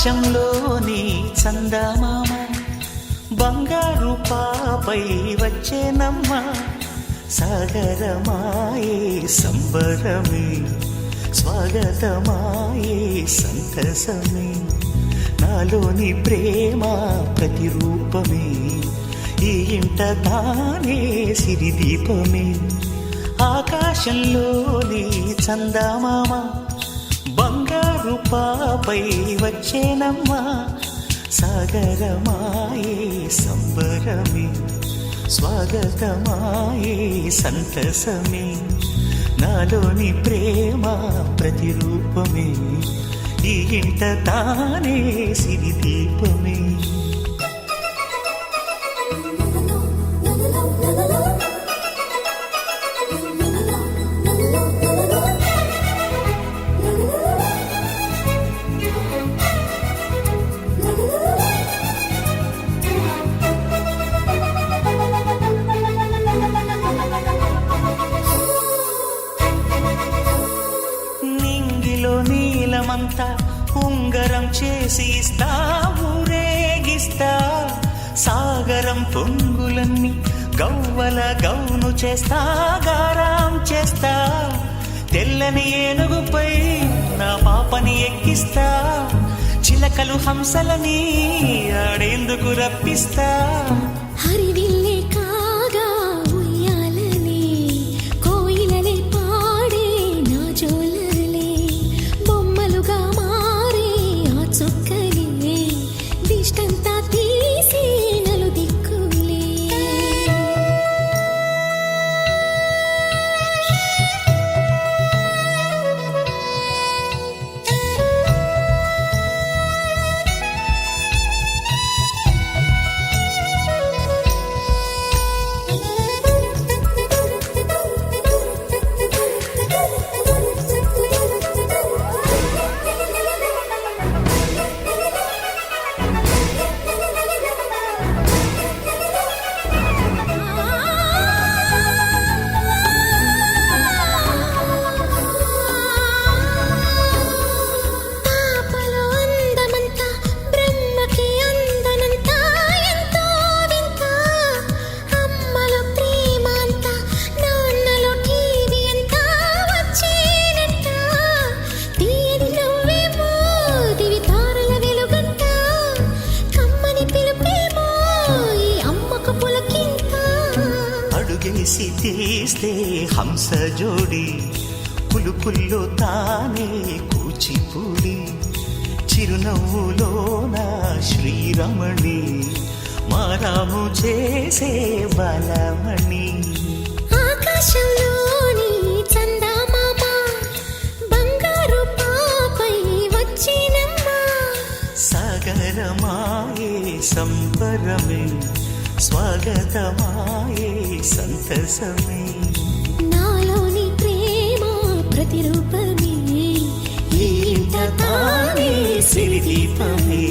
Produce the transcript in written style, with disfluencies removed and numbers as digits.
ఆకాశంలోని చందమామ బంగారు పాపై వచ్చేనమ్మ సాగరమాయే సంబరమే స్వాగతమాయే సంతసమే నాలోని ప్రేమ ప్రతిరూపమే ఈ ఇంట తానే సిరిదీపమే ఆకాశంలోని చందమామ బంగారు పాపై వచ్చేనమ్మా సాగరమాయే సంబరమే స్వాగతమాయే సంతసమే నాలోని ప్రేమ ప్రతిరూపమే ఈ ఇంట తానే సిరిదీపమే నీలమంతా ఉంగరం చేసి ఇస్తా ఊరేగిస్తా సాగరం పొంగులన్నీ గవ్వల గౌను చేస్తా గారాం చేస్తా తెల్లని ఏనుగుపై నా పాపని ఎక్కిస్తా చిలకలు హంసలని ఆడేందుకు రప్పిస్తా హరివిల్లే కాగా ఉయ్యాలనే కోయిలలే పాడే నా జోలలే బొమ్మలుగా మారే ఆ చుక్కలే దిష్టంతా తీసి నలు దిక్కులే అడుగేసి తీస్తే హంస జోడి పులుపుల్లో తానే కూచిపూడి చిరునవ్వులోన శ్రీరమణి మారాము చేసే బలమణి ఆకాశంలోని చందమామ బంగారు పాపై వచ్చినమ్మా సాగరమాయే సంబరమే స్వాగతమాయే సంతసమే నాలోని ప్రేమ ప్రతిరూపమే ఈ ఇంట తానే సిరిదీపమే